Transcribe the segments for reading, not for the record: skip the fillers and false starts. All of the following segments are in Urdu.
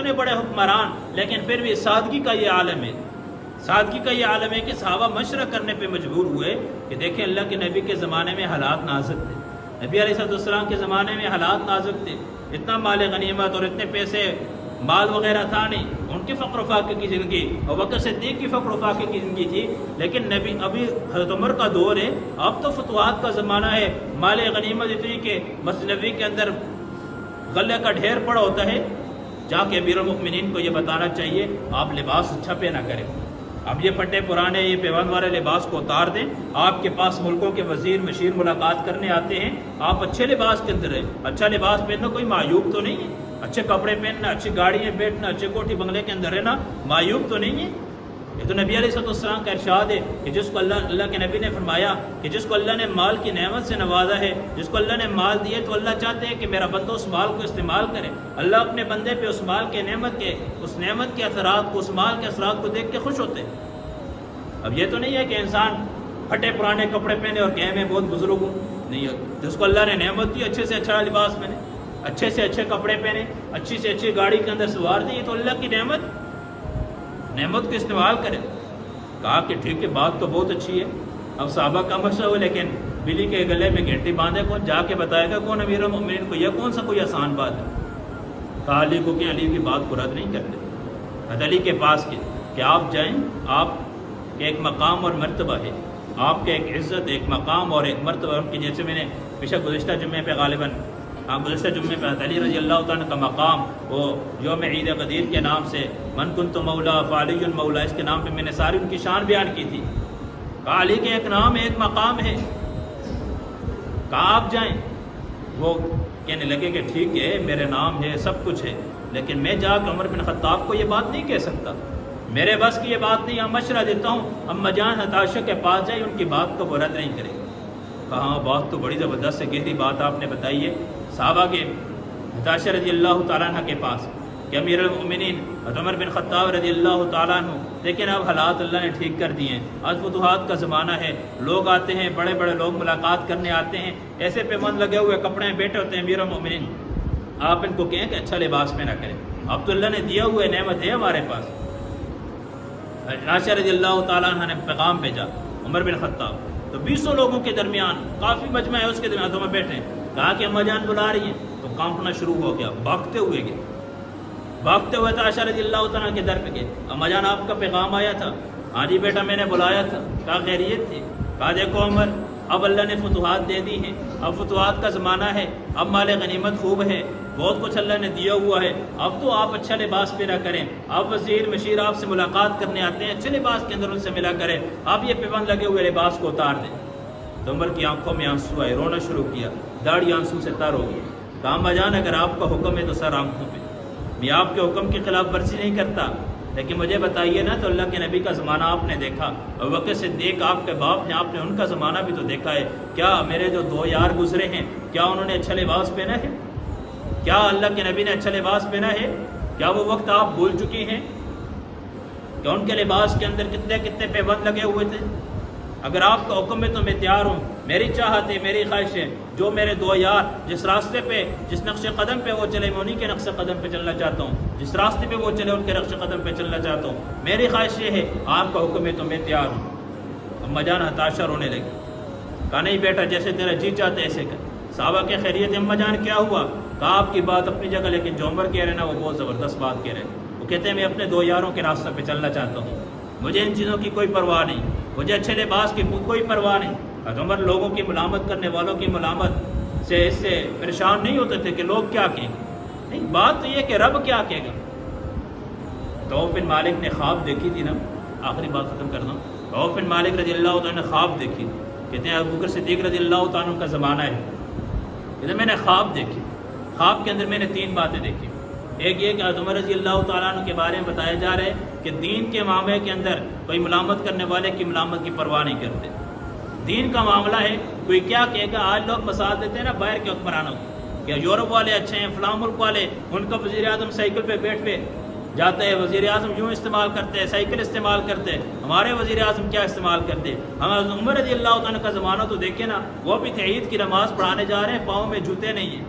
اتنے بڑے حکمران، لیکن پھر بھی سادگی کا یہ عالم ہے، سادگی کا یہ عالم ہے کہ صحابہ مشورہ کرنے پہ مجبور ہوئے کہ دیکھیں اللہ کے نبی کے زمانے میں حالات نازک تھے، نبی علیہ السلام کے زمانے میں حالات نازک تھے، اتنا مال غنیمت اور اتنے پیسے مال وغیرہ تھا نہیں، ان کی فقر و فاقے کی زندگی، اور بکر صدیق کی فقر و فاقے کی زندگی تھی، لیکن نبی ابھی حضرت عمر کا دور ہے، اب تو فتوحات کا زمانہ ہے، مال غنیمت اتنی کہ مسجد نبوی کے اندر غلے کا ڈھیر پڑا ہوتا ہے، جا کے امیر المؤمنین کو یہ بتانا چاہیے آپ لباس اچھا پہنا کریں، اب یہ پھٹے پرانے یہ پیوند والے لباس کو اتار دیں، آپ کے پاس ملکوں کے وزیر مشیر ملاقات کرنے آتے ہیں، آپ اچھے لباس کے اندر ہیں، اچھا لباس پہننا کوئی معیوب تو نہیں ہے، اچھے کپڑے پہننا، اچھی گاڑی میں بیٹھنا، اچھے کوٹھی بنگلے کے اندر رہنا معیوب تو نہیں ہے، یہ تو نبی علیہ السلام کا ارشاد ہے کہ جس کو اللہ کے نبی نے فرمایا کہ جس کو اللہ نے مال کی نعمت سے نوازا ہے، جس کو اللہ نے مال دیے تو اللہ چاہتے ہیں کہ میرا بندہ اس مال کو استعمال کرے، اللہ اپنے بندے پہ اس مال کے اس نعمت کے اثرات کو، اس مال کے اثرات کو دیکھ کے خوش ہوتے ہیں۔ اب یہ تو نہیں ہے کہ انسان پھٹے پرانے کپڑے پہنے اور کہے میں بہت بزرگ ہوں، نہیں ہے، جس کو اللہ نے نعمت دی اچھے سے اچھا لباس پہنے، اچھے سے اچھے کپڑے پہنے، اچھی سے اچھی گاڑی کے اندر سوار دی، تو اللہ کی نعمت کو استعمال کرے۔ کہا کہ ٹھیک ہے بات تو بہت اچھی ہے، اب صحابہ کا مشورہ ہوا، لیکن بلی کے گلے میں گھنٹی باندھے کون جا کے بتائے گا کون امیر المؤمنین کو، یہ کون سا کوئی آسان بات ہے؟ کہا علی کو کہ علی کی بات کو رد نہیں کرتے، حضرت علی کے پاس کہ آپ جائیں، آپ کے ایک مقام اور مرتبہ ہے، آپ کے ایک عزت، ایک مقام اور ایک مرتبہ ان کی، جیسے میں نے پیچھے گزشتہ جمعے پہ غالباً گزشتہ جمعے پہ حضرت علی رضی اللہ تعالیٰ کا مقام وہ یوم عید غدیر کے نام سے من کنت مولا فعلی مولا، اس کے نام پہ میں نے ساری ان کی شان بیان کی تھی۔ کہا علی کے ایک نام ہے، ایک مقام ہے، کہا آپ جائیں۔ وہ کہنے لگے کہ ٹھیک ہے میرے نام ہے، سب کچھ ہے، لیکن میں جا کے عمر بن خطاب کو یہ بات نہیں کہہ سکتا، میرے بس کی یہ بات نہیں، ہم مشورہ دیتا ہوں اما جان عائشہ کے پاس جائے، ان کی بات کو وہ رد نہیں کرے۔ کہا بات تو بڑی زبردست ہے، گہری بات آپ نے بتائی ہے۔ صحابہ کے عائشہ رضی اللہ تعالیٰ عنہ کے پاس کہ امیر المؤمنین عمر بن خطاب رضی اللہ تعالیٰ عنہ، لیکن اب حالات اللہ نے ٹھیک کر دیے ہیں، آج فتوحات کا زمانہ ہے، لوگ آتے ہیں، بڑے بڑے لوگ ملاقات کرنے آتے ہیں، ایسے پیمند لگے ہوئے کپڑے میں بیٹھے ہوتے ہیں، امیر المؤمنین آپ ان کو کہیں کہ اچھا لباس پہنا کریں، اب تو اللہ نے دیا ہوا نعمت ہے ہمارے پاس۔ عائشہ رضی اللہ تعالیٰ عنہ نے پیغام بھیجا عمر بن خطاب، تو 200 لوگوں کے درمیان کافی مجمع ہے، اس کے درمیان تمہیں بیٹھے، کہا کہ اما جان بلا رہی ہیں، تو کانپنا شروع ہو گیا، بھاگتے ہوئے گئے، بھاگتے ہوئے تو عائشہ رضی اللہ تعالیٰ کے در پہ گئے، اما جان آپ کا پیغام آیا تھا؟ ہاں جی بیٹا میں نے بلایا تھا۔ کہا خیریت تھی؟ کہا دیکھو عمر اب اللہ نے فتوحات دے دی ہیں، اب فتوحات کا زمانہ ہے، اب مال غنیمت خوب ہے، بہت کچھ اللہ نے دیا ہوا ہے، اب تو آپ اچھا لباس پہنا کریں، آپ وزیر مشیر آپ سے ملاقات کرنے آتے ہیں، اچھے لباس کے اندر ان سے ملا کریں، آپ یہ پیبند لگے ہوئے لباس کو اتار دیں۔ تو عمر کی آنکھوں میں آنسو آئے، رونا شروع کیا، داڑھی آنسو سے تر ہو گئی۔ کہا اما جان اگر آپ کا حکم ہے تو سر آنکھوں پہ، میں آپ کے حکم کی خلاف ورزی نہیں کرتا، لیکن مجھے بتائیے نا، تو اللہ کے نبی کا زمانہ آپ نے دیکھا، اور بکر صدیق آپ کے باپ ہیں، آپ نے ان کا زمانہ بھی تو دیکھا ہے، کیا میرے جو 2 یار گزرے ہیں کیا انہوں نے اچھا لباس پہنا ہے؟ کیا اللہ کے نبی نے اچھا لباس پہنا ہے؟ کیا وہ وقت آپ بھول چکی ہیں کہ ان کے لباس کے اندر کتنے کتنے پیبند لگے ہوئے تھے؟ اگر آپ کا حکم ہے تو میں تیار ہوں، میری چاہت ہے، میری خواہش ہے، جو میرے 2 یار جس راستے پہ، جس نقش قدم پہ وہ چلے میں انہیں کے نقش قدم پہ چلنا چاہتا ہوں، جس راستے پہ وہ چلے ان کے نقش قدم پہ چلنا چاہتا ہوں، میری خواہش یہ ہے، آپ کا حکم ہے تو میں تیار ہوں۔ اما جان ہتاشا رونے لگی، کہا نہیں بیٹا جیسے تیرا جی چاہتے ایسے کر۔ صحابہ کے خیریت اما جان کیا ہوا؟ کہا آپ کی بات اپنی جگہ، لیکن جو عمر کہہ رہے نا وہ بہت زبردست بات کہہ رہے ہیں، وہ کہتے ہیں میں اپنے 2 یاروں کے راستے پہ چلنا چاہتا ہوں، مجھے ان چیزوں کی کوئی پرواہ نہیں، مجھے اچھے لباس کی کوئی پرواہ نہیں۔ عمر لوگوں کی ملامت کرنے والوں کی ملامت سے اس سے پریشان نہیں ہوتے تھے کہ لوگ کیا کہیں گے، نہیں، بات تو یہ کہ رب کیا کہے گا۔ عوف بن مالک نے خواب دیکھی تھی نا، آخری بات ختم کر دوں، عوف بن مالک رضی اللہ تعالیٰ نے خواب دیکھی تھی، کہتے ہیں ابو بکر صدیق رضی اللہ تعالیٰ کا زمانہ ہے، کہتے میں نے خواب دیکھی، خواب کے اندر میں نے 3 باتیں دیکھی، ایک یہ کہ عمر رضی اللہ تعالیٰ عنہ کے بارے میں بتایا جا رہا ہے کہ دین کے معاملے کے اندر کوئی ملامت کرنے والے کی ملامت کی پرواہ نہیں کرتے، دین کا معاملہ ہے، کوئی کیا کہے گا، آج لوگ مثال دیتے ہیں نا باہر کے حکمرانوں کہ یورپ والے اچھے ہیں، فلاں ملک والے، ان کا وزیر اعظم سائیکل پہ بیٹھ پہ جاتا ہے، وزیر اعظم یوں استعمال کرتے ہیں، سائیکل استعمال کرتے ہیں، ہمارے وزیر اعظم کیا استعمال کرتے ہیں۔ ہم عمر رضی اللہ تعالیٰ کا زمانہ تو دیکھیں نا، وہ بھی تھے عید کی نماز پڑھانے جا رہے ہیں، پاؤں میں جوتے نہیں ہیں،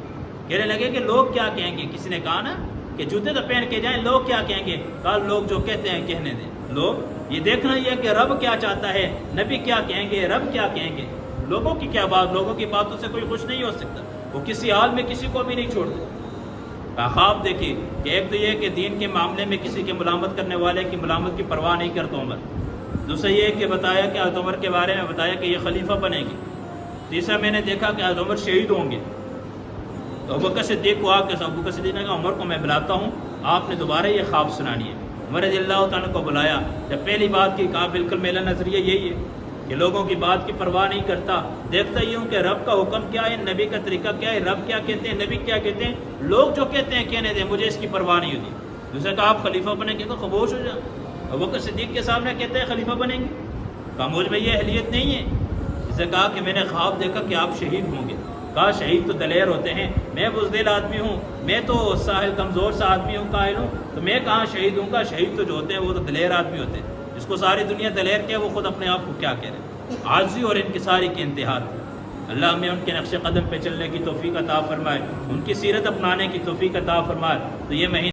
کہنے لگے کہ لوگ کیا کہیں گے، کسی نے کہا نا کہ جوتے تو پہن کے جائیں، لوگ کیا کہیں گے؟ کہا لوگ جو کہتے ہیں کہنے دیں، لوگ یہ دیکھنا یہ کہ رب کیا چاہتا ہے، نبی کیا کہیں گے، رب کیا کہیں گے۔ لوگوں کی کیا بات، لوگوں کی باتوں سے کوئی خوش نہیں ہو سکتا، وہ کسی حال میں کسی کو بھی نہیں چھوڑتے۔ خواب دیکھی کہ ایک تو یہ کہ دین کے معاملے میں کسی کے ملامت کرنے والے کی ملامت کی پرواہ نہیں کرتا عمر، دوسرا یہ کہ بتایا کہ حضرت عمر کے بارے میں بتایا کہ یہ خلیفہ بنے گی، تیسرا میں نے دیکھا کہ حضرت عمر شہید ہوں گے، تو ابوبکر صدیق کو آ کے ابوبکر صدیق نے کہا عمر کو میں بلاتا ہوں، آپ نے دوبارہ یہ خواب سنانی ہے۔ عمر رضی اللہ تعالیٰ کو بلایا، جب پہلی بات کی کہا بالکل میرا نظریہ یہی ہے کہ لوگوں کی بات کی پرواہ نہیں کرتا، دیکھتا ہی ہوں کہ رب کا حکم کیا ہے، نبی کا طریقہ کیا ہے، رب کیا کہتے ہیں، نبی کیا کہتے ہیں، لوگ جو کہتے ہیں کہنے دیں، مجھے اس کی پرواہ نہیں ہوتی۔ دوسرے کہا آپ خلیفہ بنیں گے تو خاموش ہو جائیں، ابوبکر صدیق کے سامنے کہتے ہیں خلیفہ بنیں گے، کہا مجھ میں یہ اہلیت نہیں ہے۔ اسے کہا کہ میں نے خواب دیکھا کہ آپ شہید ہوں گے، کہا شہید تو دلیر ہوتے ہیں، میں بزدل آدمی ہوں، میں تو ساحل کمزور سا آدمی ہوں، قائل ہوں، تو میں کہاں شہید ہوں گا، شہید تو جو ہوتے ہیں وہ تو دلیر آدمی ہوتے ہیں، جس کو ساری دنیا دلیر کہے وہ خود اپنے آپ کو کیا کہہ رہے ہیں، عاجزی اور انکساری کی انتہا تھی۔ اللہ ہمیں ان کے نقش قدم پہ چلنے کی توفیق عطا فرمائے، ان کی سیرت اپنانے کی توفیق عطا فرمائے۔ تو یہ مہینہ